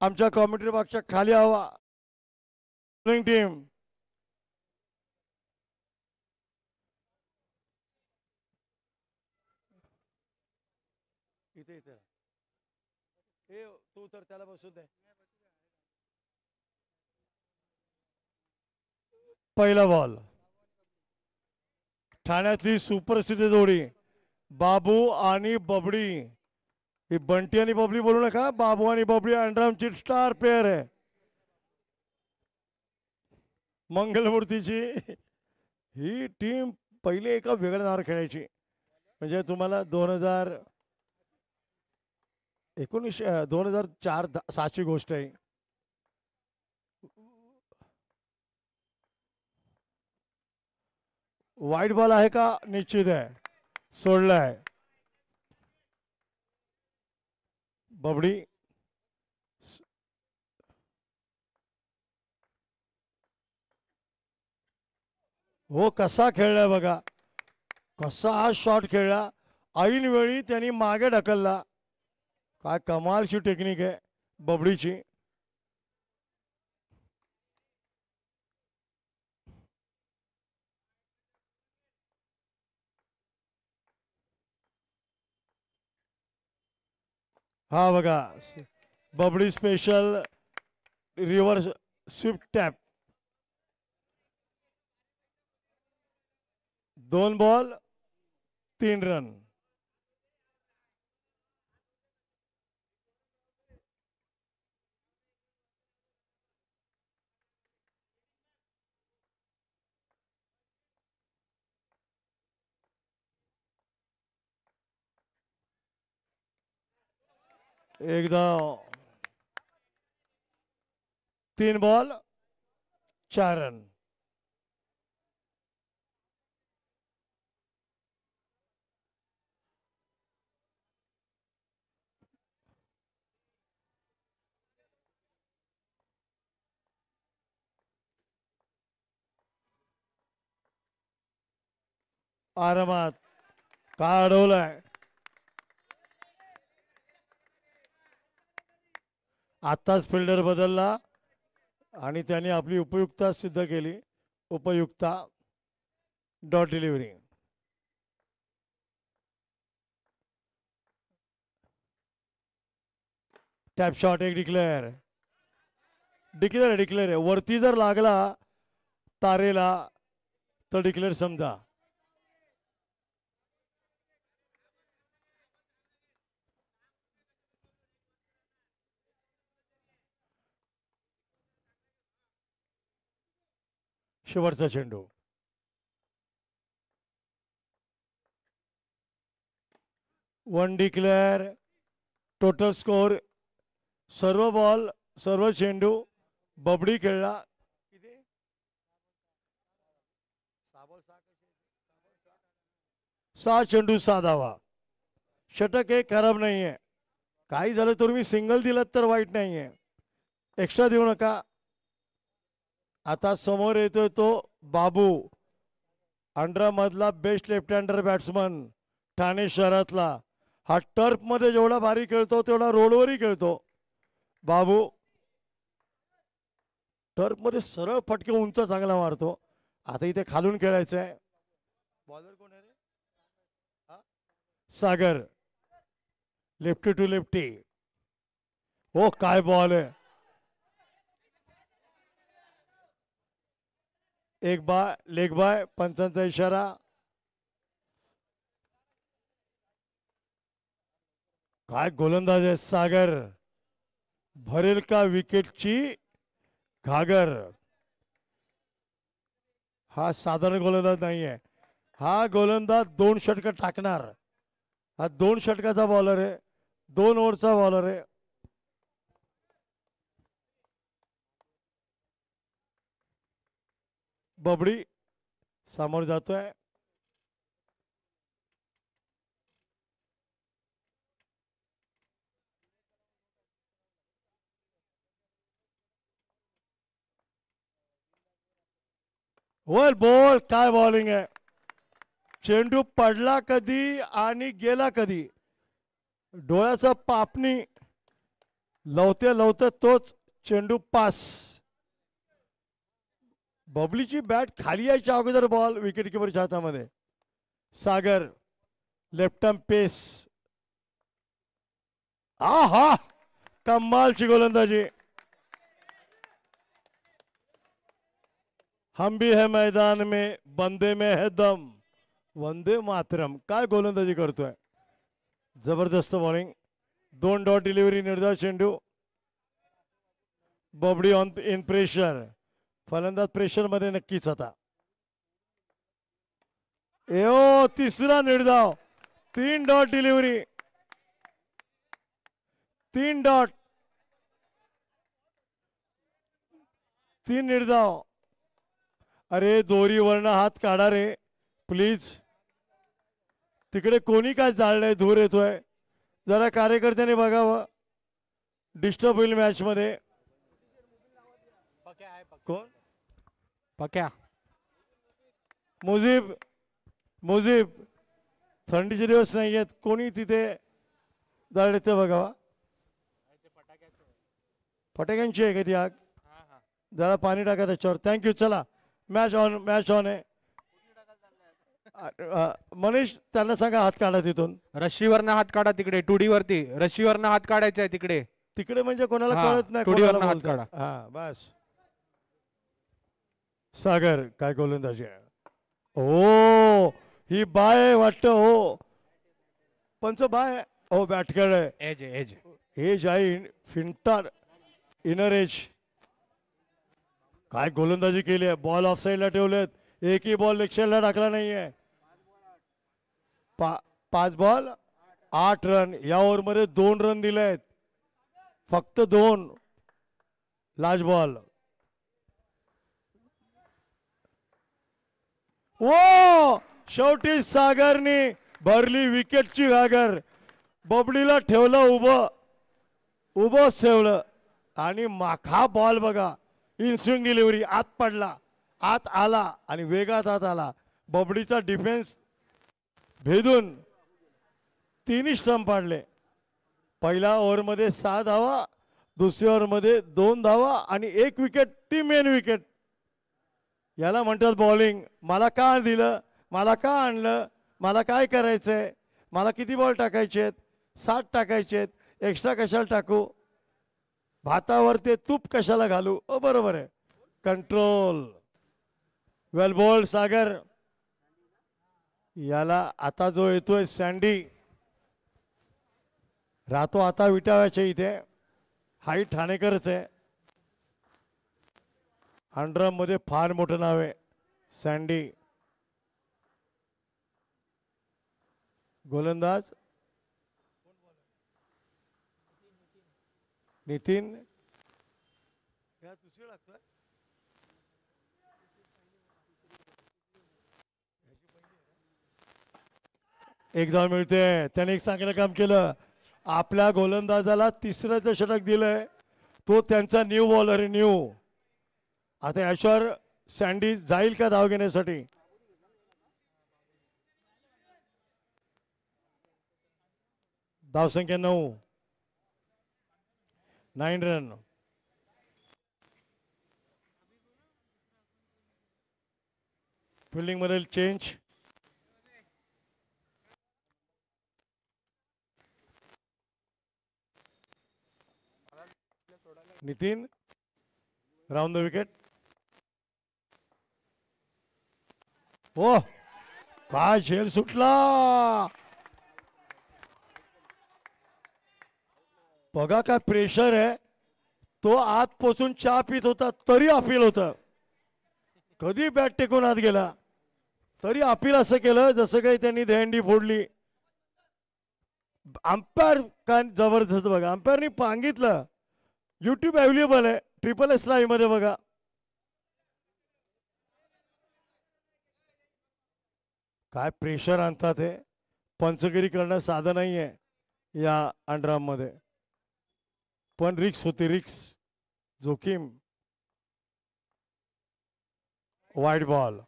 आमच्या कॉमेंट्री बॉक्सच्या खाली हवा टीम इथे इथे हे तू तर त्याला बसू दे. पहिला बॉल ठाण्यातली सुप्रसिद्ध जोडी बाबू आणि बबडी. ही बंटी आणि बबली बोलू नका, बाबू आणि बबडी अंडरआर्मची स्टार प्लेअर आहे. मंगलमूर्तीची ही टीम पहिले एका वेगळ्या नावावर खेळायची. म्हणजे तुम्हाला 2004-7ची गोष्ट आहे. वाईट बॉल आहे का? निश्चित आहे, सोडलाय. बबडी हो कसा खेळलाय बघा, कसा हा शॉट खेळला. ऐन वेळी त्यांनी मागे ढकलला. काय कमालची टेक्निक आहे बबडीची. हा बघा Babdi special reverse swift tap. 2 ball 3 run. एकदा 3 बॉल 4 रन. आरामात का अडवलाय. आताच फिल्डर बदलला आणि त्याने आपली उपयुक्तता सिद्ध केली. उपयुक्ता डॉट डिलिव्हरी. टॅप शॉट एक डिक्लेअर डिक्लेअर डिक्लेअर आहे. वरती जर लागला तारेला तर डिक्लेअर समजा. शेवटचा चेंडू. One declare. टोटल स्कोर सर्व बॉल सर्व चेंडू बबडी खेळला. 6 चेंडू 6 धावा. षटक एक खराब नाहीये. काही झालं तर तुम्ही सिंगल दिलात तर वाईट नाहीये, एक्स्ट्रा देऊ नका. आता समोर येतोय तो बाबू, अंडरामधला best left hander batsman Thane शहरातला. हा टर्फ मध्ये जेवढा भारी खेळतो तेवढा रोडवरही खेळतो बाबू. टर्फ मध्ये सरळ फटके उंच चांगला मारतो. आता इथे खालून खेळायचं आहे. बॉलर कोण आहे रे? सागर. Lefty to lefty. हो काय बॉल आहे. एक बाय लेग बाय. पंचांचा इशारा. काय गोलंदाज आहे सागर. भरेल का विकेटची घागर. हा साधारण गोलंदाज नाहीये. हा गोलंदाज 2 षटक टाकणार. हा 2 षटकाचा बॉलर आहे. 2 ओव्हरचा बॉलर आहे. बबडी समोर जातोय. वर बॉल. काय बॉलिंग आहे. चेंडू पडला कधी आणि गेला कधी. डोळ्याचा पापणी लवते लवते तोच चेंडू पास. बबलीची बॅट खाली यायच्या अगोदर बॉल विकेट किपरच्या हातामध्ये. सागर लेफ्ट आर्म पेस. आहा कमालची गोलंदाजी. हम भी है मैदान में बंदे में है दम. वंदे मातरम. काय गोलंदाजी करतोय. जबरदस्त बॉलिंग. 2 dot delivery. निर्धाव चेंडू. Babdi on in pressure. फलंदाज प्रेशर मध्ये नक्कीच आता. एओ तिसरा निर्धाव. 3 डॉट डिलिव्हरी. 3 डॉट. 3 निर्धाव. अरे दोरीवरनं हात काढा रे प्लीज. तिकडे कोणी काय जाळलंय. धूर येतोय. जरा कार्यकर्त्यांनी बघावं. डिस्टर्ब होईल मॅच मध्ये. कोण पक्या मुजीब. मुजीब थंडीचे दिवस नाही आहेत. कोणी तिथे जाळले ते बघावा. फटाक्यांची आहे का ती आग. जरा पाणी टाका त्याच्यावर. थँक्यू. चला मॅच ऑन. मॅच ऑन आहे. मनीष त्यांना सांगा हात काढा तिथून. रशीवरनं हात काढा तिकडे. टुडी वरती रशीवरनं हात काढायचा आहे तिकडे. तिकडे म्हणजे कोणाला हा, कळत नाही. टुडीवरनं हात काढा. हा बस. सागर काय गोलंदाजी आहे. हो ही बाय वाटत. हो पंच बाय. हो बॅटकर आहे. एज एज एज आहे. फिंटार इनर एज. काय गोलंदाजी केली आहे. बॉल ऑफ साईडला ठेवलेत. एकही बॉल लेक्चरला टाकला नाहीये. 5 बॉल 8 रन. या ओव्हरमध्ये 2 रन दिलेत. फक्त 2 लास्ट बॉल. ओ शेवटी सागरनी भरली विकेटची घागर. बबडीला ठेवलं उभं. उभंच ठेवलं. आणि माखा बॉल बघा. Inswing delivery. आत पडला. आत आला आणि वेगात आत आला. बबडीचा डिफेन्स भेदून 3 स्टंप पाडले. पहिल्या ओव्हरमध्ये 6 धावा. दुसऱ्या ओव्हरमध्ये 2 धावा आणि 1 विकेट. ती मेन विकेट. याला म्हणतात बॉलिंग. मला का दिलं. मला का आणलं. मला काय करायचंय. मला किती बॉल टाकायचे आहेत. 7 टाकायचे आहेत. एक्स्ट्रा कशाला टाकू. भातावर ते तूप कशाला घालू. बरोबर आहे. कंट्रोल. वेल बॉल सागर. याला आता जो येतोय सँडी राहतो आता विटाव्याच्या इथे. हाही ठाणेकरच आहे. अंडरम मध्ये फार मोठं नाव आहे सँडी. गोलंदाज नितीन. एक धाव मिळते. त्याने एक चांगलं काम केलं. आपल्या गोलंदाजाला 3रं षटक दिलंय. तो त्यांचा न्यू बॉलर आहे. न्यू. आता याच्यावर सँडी जाईल का धाव घेण्यासाठी. धावसंख्या 9. 9 रन. फिल्डिंग मध्ये change. Nitin round the wicket. ओ काय झेल सुटला. बघा काय प्रेशर आहे. तो आत पोचून चहा पित होता तरी अपील होतं. कधी बॅट टेकून आत गेला तरी अपील असं केलं जसं काही त्यांनी दहंडी फोडली. अंपायर काय जबरदस्त बघा. अंपायरनी सांगितलं. यूट्यूब अवेलेबल आहे. SSS लाईव्ह मध्ये बघा. काय प्रेशर आणतात हे. पंचगिरी करणं साधं नाहीये या अंडरआर्म मध्ये. पण रिक्स होती. रिक्स जोखीम. Wide ball.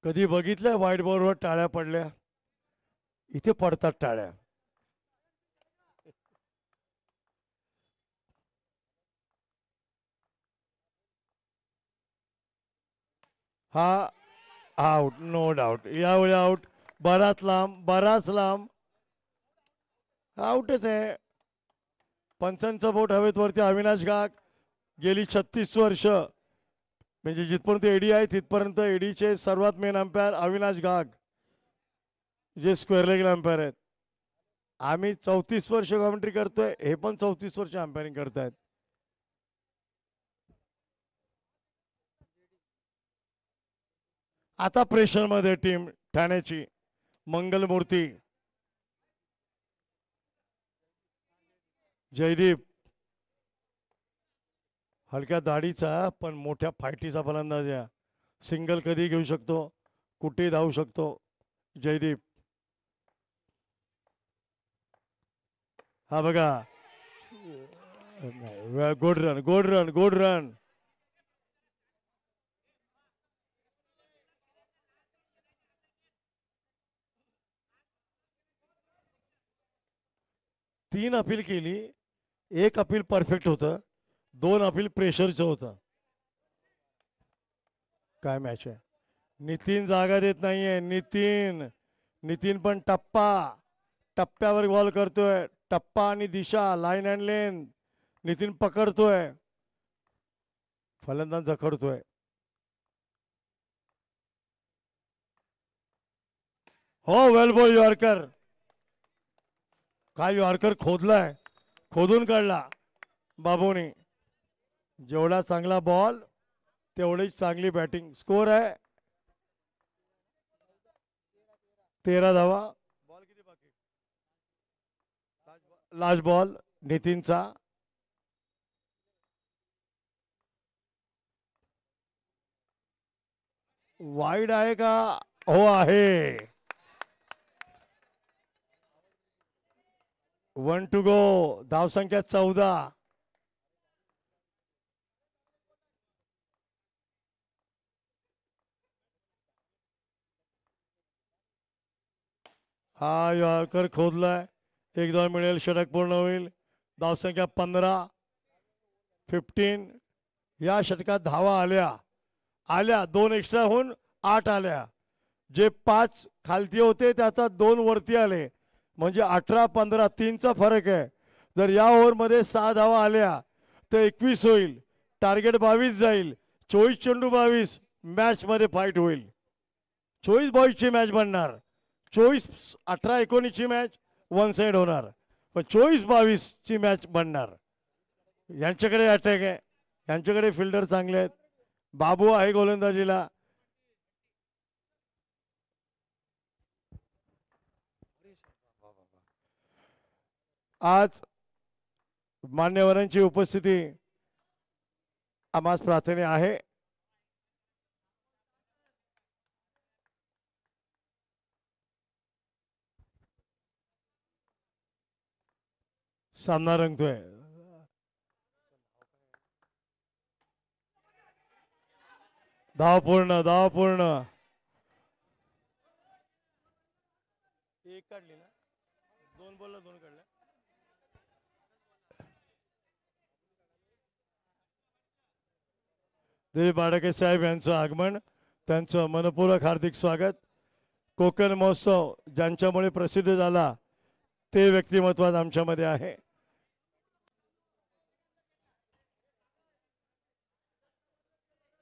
कधी बघितलंय व्हाईट बॉलवर टाळ्या पडल्या? इथे पडतात टाळ्या. हा आउट, नो डाऊट. यावेळी आउट. बराच लांब आउटच आहे. पंचांचं बोट हवेत वरती. अविनाश गाग गेली 36 वर्ष, म्हणजे जिथपर्यंत एडी आहे तिथपर्यंत एडीचे सर्वात मेन अंपायर अविनाश गाग, जे स्क्वेअर लेग अंपायर आहेत. आम्ही 34 वर्ष कॉमेंट्री करतोय, हे पण 34 वर्ष अंपायरिंग करतायत. आता प्रेशर मध्ये टीम ठाण्याची. मंगलमूर्ती, जयदीप हलक्या दाढीचा पण मोठ्या फायटीचा फलंदाज आहे. सिंगल कधी घेऊ शकतो, कुठेही धावू शकतो जयदीप. हा बघा, good run, good run, good run. तीन अपील केली, एक अपील परफेक्ट होतं, 2 अपील प्रेशरचं होतं. काय मॅच आहे. नितीन जागा देत नाहीये. नितीन पण टप्प्यावर बॉल करतोय. टप्पा आणि दिशा, लाईन अँड लेन नितीन पकडतोय, फलंदाज जखडतोय. हो, वेल बॉल यॉर्कर. काय यॉर्कर खोदलाय, खोदून काढला बाबूनी. जेवढा चांगला बॉल तेवढीच चांगली बॅटिंग. स्कोर आहे 13 धावा. बॉल किती बाकी? Last ball नितीनचा. वाईड आहे का? हो, आहे. 1 टू गो. धावसंख्या 14. हा यॉर्कर खोदलाय. 1 धाव मिळेल, षटक पूर्ण होईल. धावसंख्या 15. या षटकात धावा आल्या 2 एक्स्ट्रा होऊन 8 आल्या. जे 5 खालती होते ते आता 2 वरती आले, म्हणजे 18-15 3चा फरक आहे. जर या ओव्हरमध्ये 6 धावा आल्या तर 21 होईल. टार्गेट 22 जाईल. 24 चेंडू 22. मॅच मध्ये फाईट होईल. 24-22ची मॅच बनणार. 18-19ची मॅच वन साइड होणार, पण 24-22ची मॅच बनणार. यांच्याकडे अटॅक आहे, यांच्याकडे फिल्डर चांगले आहेत. बाबू आहे गोलंदाजीला. आज मान्यवरांची उपस्थिती आम्हास प्रार्थना आहे. सामना रंगतोय. धाव पूर्ण. एक काढली ना, 2 बॉलला 2 काढल्या. दिलीप बाडके साहेब यांचं आगमन, त्यांचं मनपूर्वक हार्दिक स्वागत. कोकण महोत्सव ज्यांच्यामुळे प्रसिद्ध झाला ते व्यक्तिमत्व आमच्यामध्ये आहे.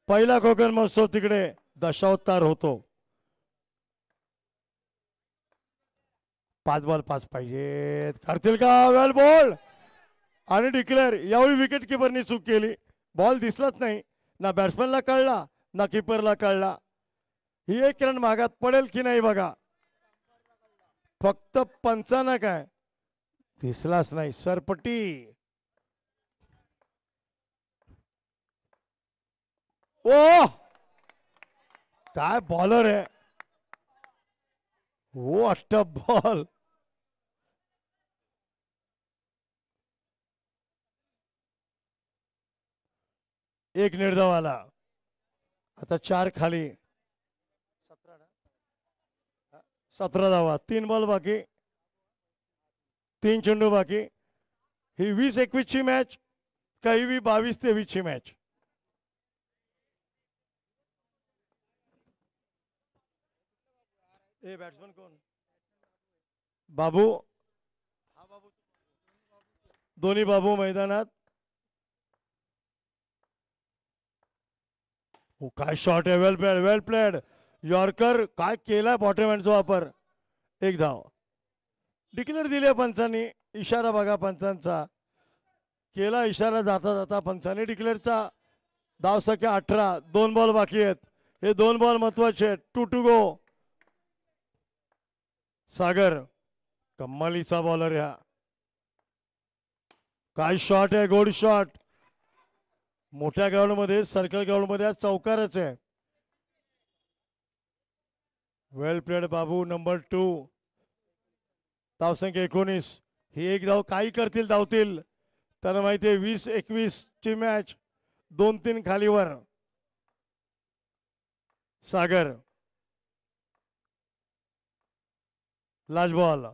पहिला कोकण महोत्सव तिकडे दशावतार होतो. 5 बॉल 5 पाहिजेत. करतील का? वेल बॉल आणि डिक्लेअर. यावेळी विकेट किपरनी चूक केली. बॉल दिसलाच नाही, ना बॅट्समॅनला कळला ना किपरला कळला. ही 1 रन मागात पडेल की नाही बघा. फक्त पंचांना काय दिसलाच नाही. सरपटी. ओ, काय बॉलर आहे. What a ball. एक निर्धाव आला. आता 4 खाली. 17 17 धावा, 3 बॉल बाकी, 3 चेंडू बाकी. ही 20-21 ची मॅच, काही 22-23 ची मॅच. ए बॅट्समन कोण? बाबू. दोन्ही बाबू मैदानात. काय शॉट आहे, वेल प्लेड, वेल प्लेड. यॉर्कर काय केला, बॉटम हँडचा वापर. 1 धाव. डिक्लेअर दिले पंचांनी, इशारा बघा पंचांचा केला, इशारा जाता जाता पंचांनी डिक्लेअरचा. धाव संख्या 18, 2 बॉल बाकी आहेत. हे 2 बॉल महत्वाचे आहेत. 2 टू गो. सागर कम्मालीचा बॉलर ह्या. काय शॉट आहे, गोड शॉट. मोठ्या ग्राउंड मध्ये, सर्कल ग्राउंड मध्ये चौकारच आहे. वेल प्लेड बाबू. नंबर 2. धावसंख्या 19. ही 1 धाव काही करतील, धावतील. त्यांना माहिती आहे 20-21 ची मॅच. 2-3 खालीवर. सागर लास्ट बॉल.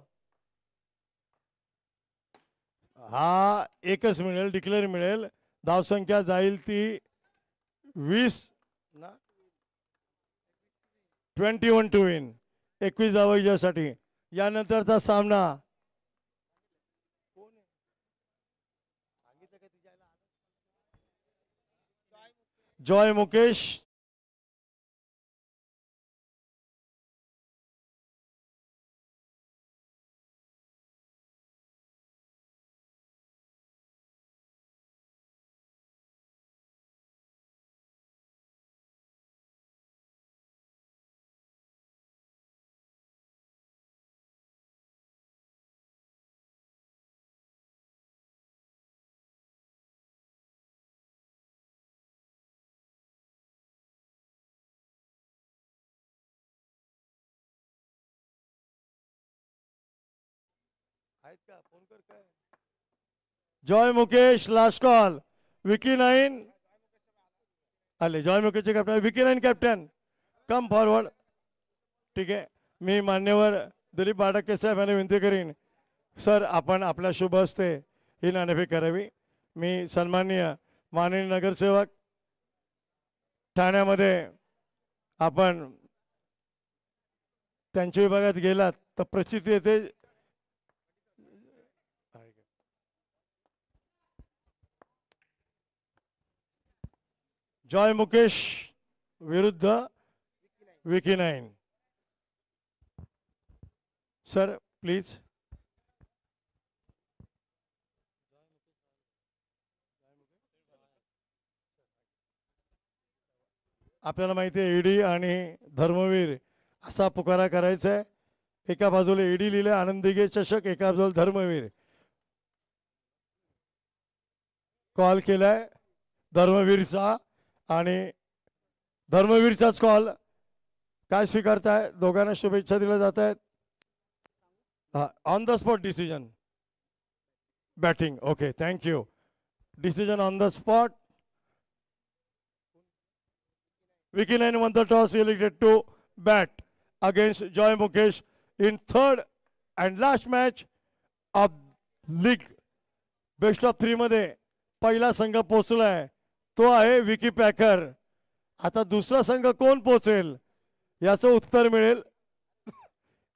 हा एकच मिळेल, डिक्लेअर मिळेल. धावसंख्या जाईल ती 20 ना, 21 टू विन. 21 धावा यासाठी. यानंतरचा सामना जॉय मुकेश आहेत का? फोन कर काय. Joy Mukesh last call. विकी 9 आले. जॉय मुकेशचे captain Vicky 9 captain come forward. ठीक आहे. मी मान्यवर दिलीप बाडके साहेब यांना विनंती करीन, सर आपण आपल्या शुभ हस्ते ही नाणेफेक करावी. मी सन्माननीय माननीय नगरसेवक ठाण्यामध्ये आपण त्यांच्या विभागात गेलात तर प्रचिती येते. जॉय मुकेश विरुद्ध विकी 9. Sir please. आपल्याला माहिती आहे ईडी आणि धर्मवीर असा पुकारा करायचा आहे. एका बाजूला ईडी लिहिले आनंदीगे चषक, एका बाजूला धर्मवीर. कॉल केलाय धर्मवीरचा आणि धर्मवीरचाच कॉल. काय स्वीकारताय? दोघांना शुभेच्छा दिल्या जात आहेत. On the spot decision batting. Okay thank you. Decision on the spot. Vicky 9 won the toss, elected to bat against Joy Mukesh in third and last match of league. Best of 3 मध्ये पहिला संघ पोहोचलाय तो आहे विकी पॅकर. आता दुसरा संघ कोण पोहोचेल याचं उत्तर मिळेल.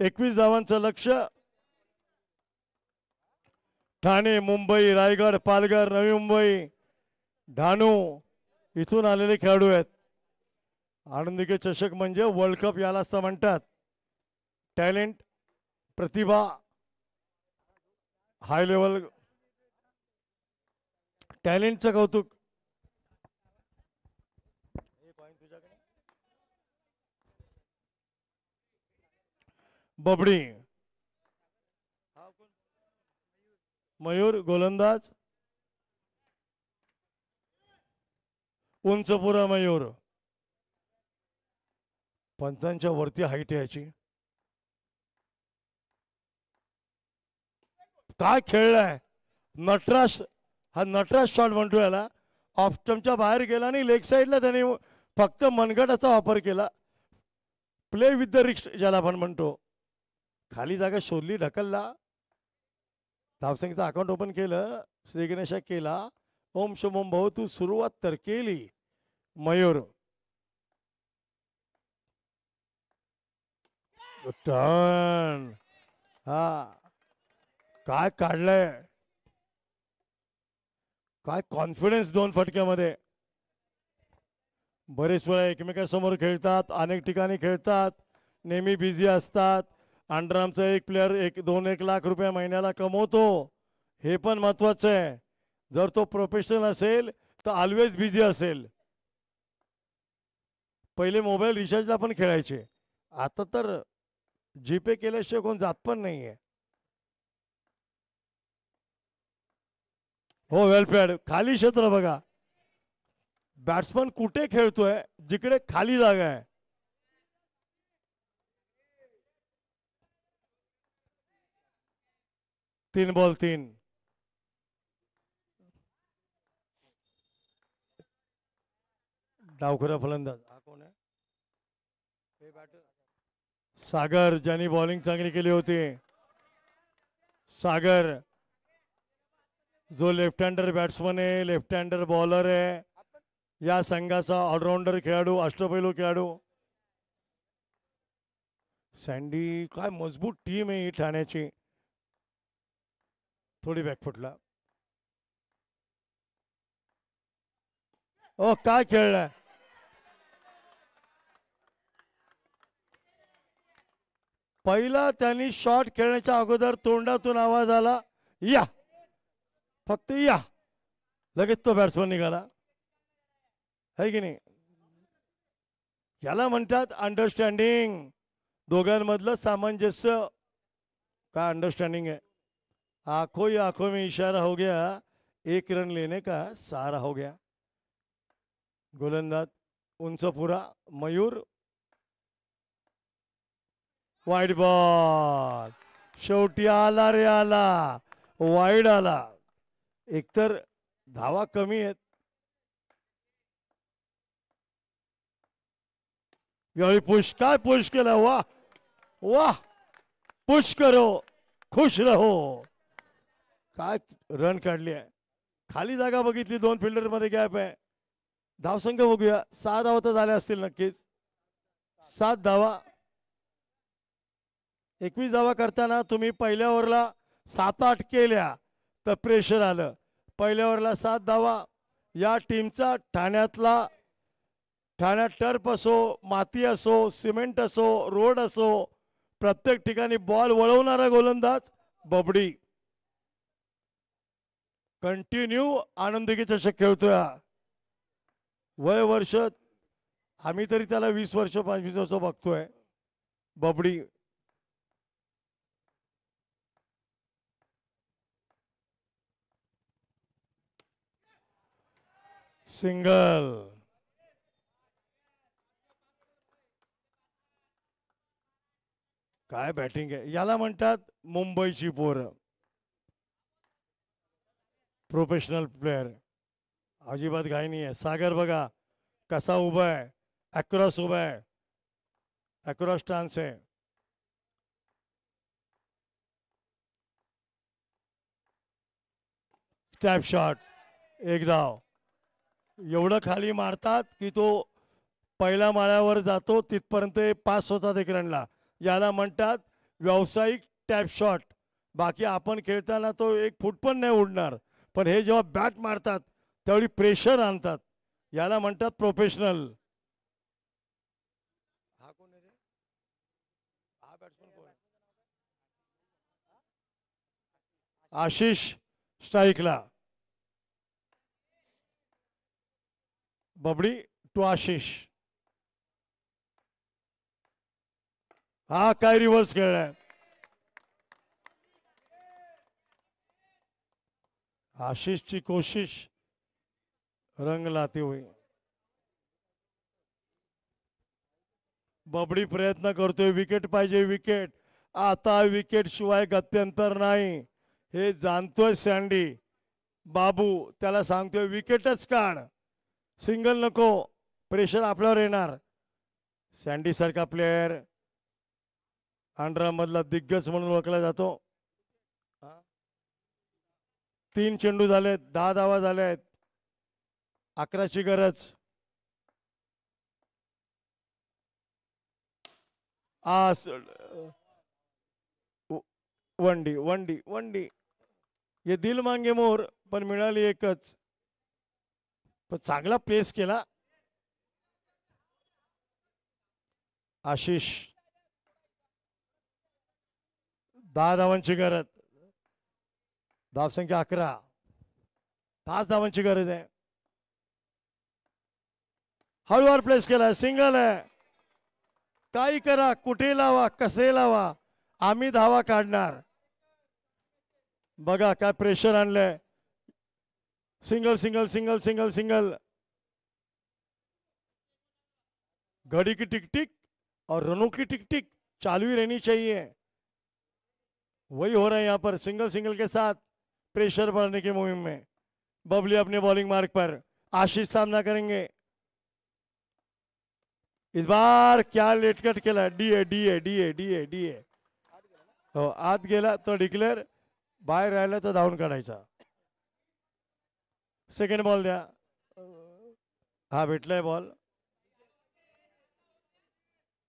21 धावांचं लक्ष्य. ठाणे, मुंबई, रायगड, पालघर, नवी मुंबई, डहाणू इथून आलेले खेळाडू आहेत. आनंदीके चषक म्हणजे वर्ल्ड कप याला असं म्हणतात. टॅलेंट, प्रतिभा, हाय लेवल टॅलेंटचं कौतुक. बबडी मयूर गोलंदाज. उंचपुरा मयूर. पंचांच्या वरती हाईट याची. काय खेळलाय नटराज. हा नटराज शॉट म्हणतो याला. ऑफ स्टंपच्या बाहेर गेला आणि लेग साईडला त्याने फक्त मनगटाचा वापर केला. प्ले विथ द रिक्स ज्याला आपण म्हणतो. खाली जागा शोधली, ढकलला, धावसंख्येचं अकाउंट ओपन केलं, श्री गणेशा केला, ओम शुभम भवतु सुरुवात तर केली. मयूर टर्न, हा काय काढलंय, काय कॉन्फिडन्स दोन फटक्यामध्ये. बरेच वेळा एकमेकांसमोर खेळतात, अनेक ठिकाणी खेळतात, नेहमी बिझी असतात. अंडरआर्मचा एक प्लेअर 1 लाख रुपये महिन्याला कमवतो, हे पण महत्वाचं आहे. जर तो प्रोफेशनल असेल तर ऑलवेज बिझी असेल. पहिले मोबाईल रिचार्जला पण खेळायचे, आता तर जीपे केल्याशिवाय कोण जात पण नाहीये. हो, वेल प्लेड. खाली क्षेत्र बघा, बॅट्समन कुठे खेळतोय, जिकडे खाली जागा आहे. तीन बॉल 3. डावखुरा फलंदाज हा कोण आहे? सागर, ज्यांनी बॉलिंग चांगली केली होती. सागर जो लेफ्ट हँडर बॅट्समन आहे, लेफ्ट हँडर बॉलर आहे, या संघाचा ऑलराऊंडर खेळाडू, अष्टपैलू खेळाडू. सँडी, काय मजबूत टीम आहे ही ठाण्याची. थोडी बॅकफुटला. ओ काय खेळलाय, पहिला त्यांनी शॉट खेळण्याच्या अगोदर तोंडातून आवाज आला, या, फक्त या, लगेच तो बॅट्समन निघाला, है की नाही. याला म्हणतात अंडरस्टँडिंग, दोघांमधलं सामंजस्य. का अंडरस्टँडिंग है. आंखों ही आंखों में इशारा हो गया, 1 रन लेने का सहारा हो गया. गोलंदाज उंच पुरा मयूर, वाईड बॉल, शेवटी आला रे आला, वाईड आला. एकतर धावा कमी आहेत, यावेळी पुश, काय पुश केला, वाह वाह, पुश करो खुश रहो. काय रन काढली आहे, खाली जागा बघितली, 2 फिल्डर मध्ये गॅप आहे. धावसंख्या बघूया, 6 धावा तर झाल्या असतील नक्कीच. 7 धावा. 21 धावा करताना तुम्ही पहिल्या ओव्हरला 7-8 केल्या तर प्रेशर आलं. पहिल्या ओव्हरला 7 धावा. या टीमचा ठाण्यात टर्फ असो, माती असो, सिमेंट असो, रोड असो, प्रत्येक ठिकाणी बॉल वळवणारा गोलंदाज बबडी. कंटिन्यू आनंदी चषक खेळतोय. वय वर्ष आम्ही तरी त्याला 20 वर्ष 25 वर्ष बघतोय. बबडी सिंगल. काय बॅटिंग आहे, याला म्हणतात मुंबईची पोरं, प्रोफेशनल प्लेअर. अजिबात घाई नाही आहे. सागर बघा कसा उभा आहे, अक्रॉस उभा आहे, अक्रॉस स्टान्स आहे. स्टॅप शॉट, 1 धाव. एवढं खाली मारतात की तो पहिल्या माळ्यावर जातो, तिथपर्यंत पास होतात 1 रनला. याला म्हणतात व्यावसायिक टॅप शॉट. बाकी आपण खेळताना तो 1 फूट पण नाही उडणार, पण हे जेव्हा बॅट मारतात त्यावेळी प्रेशर आणतात. याला म्हणतात प्रोफेशनल. हा कोण आहे रे, हा बॅट्समन कोण? आशिष स्ट्राईकला. बबडी टू आशिष. हा काय रिव्हर्स खेळलाय. आशिषची कोशिश रंग लाती हुई. बबडी प्रयत्न करतोय, विकेट पाहिजे, विकेट. आता विकेट शिवाय गत्यंतर नाही, हे जाणतोय सँडी. बाबू त्याला सांगतोय विकेटच काढ, सिंगल नको, प्रेशर आपल्यावर येणार. सँडी सारखा प्लेयर आंध्रा मधला दिग्गज म्हणून ओळखला जातो. 3 चेंडू झालेत, 10 धावा झाल्या आहेत. 11ची गरज. वंडी वंडी वंडी ये दिल मांगे मोर, पण मिळाली एकच. पण चांगला प्लेस केला आशिष. 10 धावांची गरज. धावसंख्या 11. 5 धावांची गरज आहे. हळूवार प्लेस केला, सिंगल आहे. काही करा, कुठे लावा, कसे लावा, आम्ही धावा काढणार. बघा काय प्रेशर आणलंय. Single single single single single. घड़ी की टिक टिक और रनों की टिक टिक चालू ही रहनी चाहिए. वही हो रहा है यहाँ पर. सिंगल सिंगल के साथ प्रेशर बढ़ने की मुहिम में. बबली अपने बॉलिंग मार्ग पर. आशीष सामना करेंगे. इस बार क्या लेटकट केला. DA DA DA DA DA. हो आत गेला तो डिक्लेअर, बाहेर राहिला तर धावून काढायचा. सेकंड बॉल द्या. हा भेटलाय बॉल.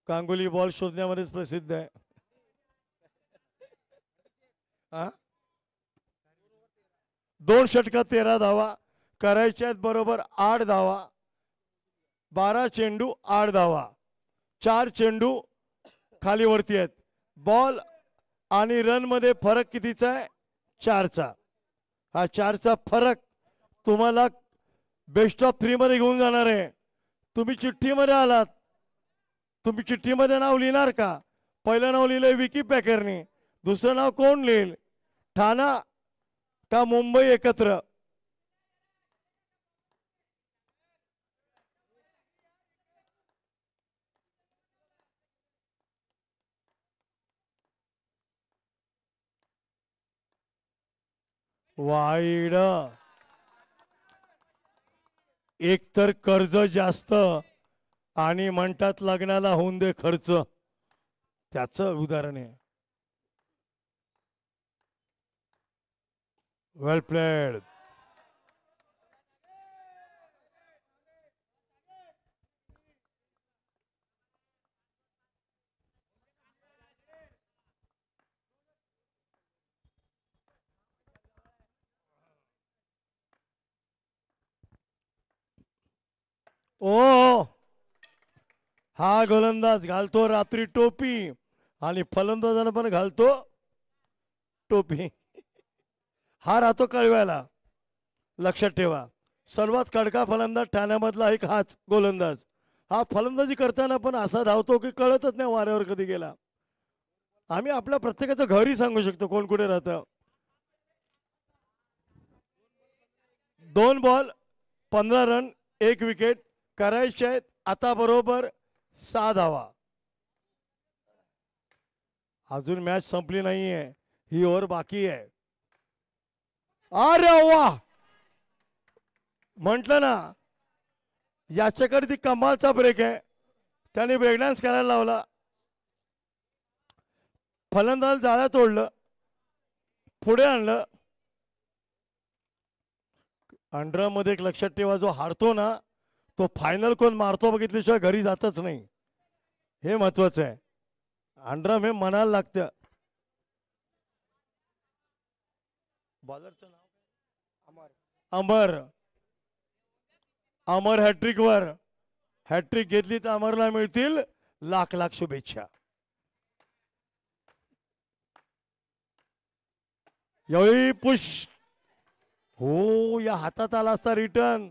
गांगुली बॉल शोधण्यामध्येच प्रसिद्ध आहे. हा 2 षटकात 13 धावा करायच्या आहेत. बरोबर 8 धावा. 12 चेंडू 8 धावा. 4 चेंडू खाली वरती आहेत. बॉल आणि रन मध्ये फरक कितीचा आहे. 4चा. हा 4चा फरक तुम्हाला बेस्ट ऑफ 3 मध्ये घेऊन जाणार आहे. तुम्ही चिठ्ठीमध्ये आलात. तुम्ही चिठ्ठीमध्ये नाव लिहिणार का. पहिलं नाव लिहिलंय विकी पॅकरने. दुसरं नाव कोण लिहिल. ठाणा का मुंबई एकत्र. वाईड. एक तर कर्ज जास्त आणि म्हणतात लग्नाला होऊन दे खर्च. त्याचं उदाहरण आहे. वेल प्लेड. ओ हा गोलंदाज घालतो रात्री टोपी आणि फलंदाजानं पण घालतो टोपी. हा राहतो कळव्याला. लक्षात ठेवा. सर्वात कडका फलंदाज ठाण्यामधला एक हाच गोलंदाज. हा फलंदाजी करताना पण असा धावतो की कळतच नाही वाऱ्यावर कधी गेला. आम्ही आपल्या प्रत्येकाचं घरही सांगू शकतो कोण कुठे राहतं. 2 बॉल 15 रन 1 विकेट करायचे आहेत. आता बरोबर 6 धावा. अजून मॅच संपली नाहीये. ही ओव्हर बाकी आहे. अरे वा. म्हटलं ना याच्याकडे ती कमालचा ब्रेक आहे. त्याने ब्रेक डान्स करायला लावला. फलंदाज जाळ्या तोडलं, पुढे आणलं. अंडरमध्ये एक लक्षात ठेवा, जो हारतो ना तो फायनल कोण मारतो बघितल्याशिवाय घरी जातच नाही. हे महत्वाचं आहे. अंडरम हे मनाला लागतं. बॉलरचं नाव अमर. अमर हॅट्रिक वर. हॅट्रिक घेतली तर अमरला मिळतील लाख लाख शुभेच्छा. यावेळी पुश. हो या हातात आला असता रिटर्न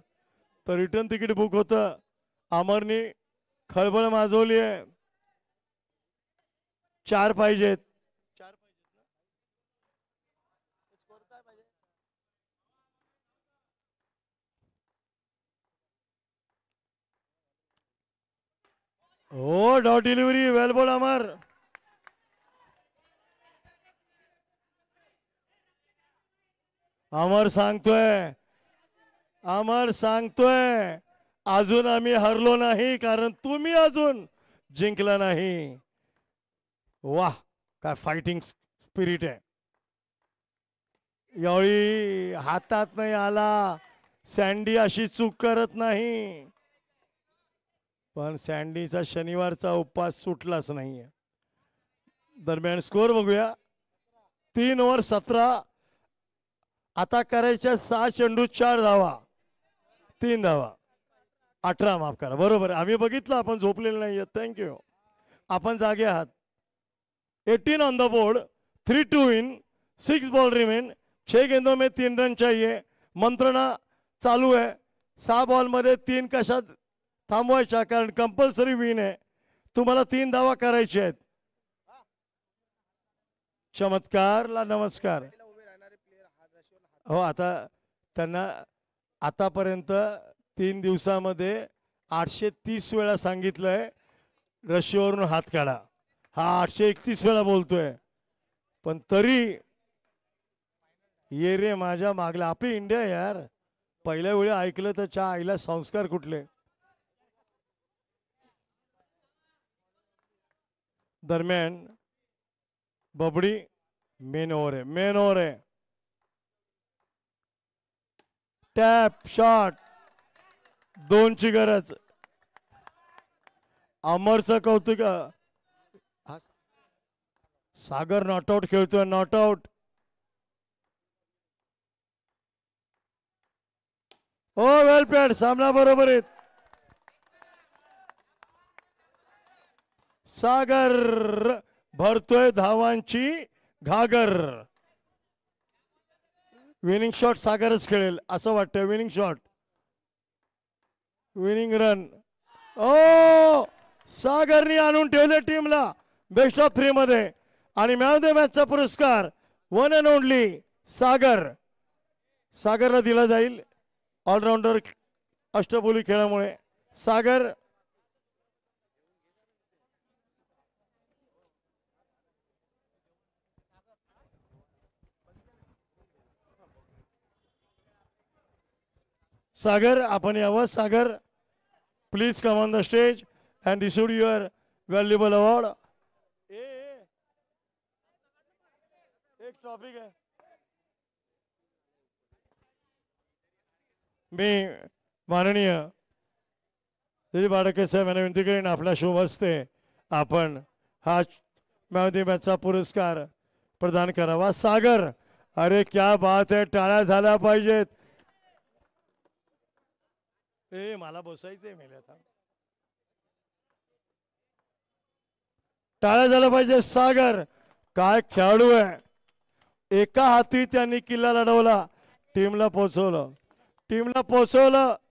तर रिटर्न तिकीट बुक होतं. अमरने खळबळ माजवली आहे. 4 पाहिजेत. हो डॉट डिलिव्हरी. वेल बॉल अमर. अमर सांगतोय, अमर सांगतोय अजून आम्ही हरलो नाही कारण तुम्ही अजून जिंकला नाही. वाह काय फायटिंग स्पिरिट आहे. यावेळी हातात नाही आला. सँडी अशी चूक करत नाही, पण सँडीचा शनिवारचा उपवास सुटलाच नाहीये. दरम्यान स्कोर बघूया. 3 ओव्हर 17. आता करायच्या 6 चेंडू 4 धावा, 3 धावा, 18 माफ करा. बरोबर आम्ही बघितलं, आपण झोपलेलं नाहीये. थँक्यू. आपण जागे आहात. 18 on the board, 3-2 in, 6 ball remain, 6 गेंदों में 3 रन चाहिए. मंत्रणा चालू आहे. 6 बॉल मध्ये 3 कशात थांबवायच्या, कारण कंपल्सरी विन आहे. तुम्हाला 3 धावा करायचे आहेत. चमत्कारला नमस्कार. हो, आता त्यांना आतापर्यंत 3 दिवसामध्ये 830 वेळा सांगितलंय रशीवरून हात काढा. हा 831 वेळा बोलतोय, पण तरी ये रे माझ्या मागला. आपली इंडिया यार, पहिल्या वेळी ऐकलं तर च्या आईला संस्कार कुठले. दरम्यान बबडी मेन ओव्हर आहे, मेन ओव्हर आहे. टॅप शॉट, 2ची गरज. अमरचं कौतुक. सागर नॉट आउट खेळतोय, नॉट आउट. हो, वेल प्लेड. सामना बरोबर आहे. सागर भरतोय धावांची घागर. विनिंग शॉट सागरच खेळेल असं वाटतंय. Winning shot, winning run. ओ, सागरनी आणून ठेवले टीमला बेस्ट ऑफ 3 मध्ये. आणि मॅन ऑफ द मॅचचा पुरस्कार वन अँड ओनली सागर. सागरला दिला जाईल. ऑलराऊंडर अष्टबोली खेळामुळे सागर. सागर आपण यावं. Sagar please come on the stage and receive your valuable award. एक टॉपिक आहे. मी माननीय दिलीप आडके साहेब यांना विनंती करेन, आपल्या शुभ हस्ते आपण हा मॅन ऑफ द मॅचचा पुरस्कार प्रदान करावा. सागर, अरे क्या बात आहे. टाळ्या झाल्या पाहिजेत. मला बसायचंय. मेले आता टाळ्या झाल्या पाहिजे. सागर काय खेळाडू आहे. एका हाती त्यांनी किल्ला लढवला. टीमला पोहोचवलं.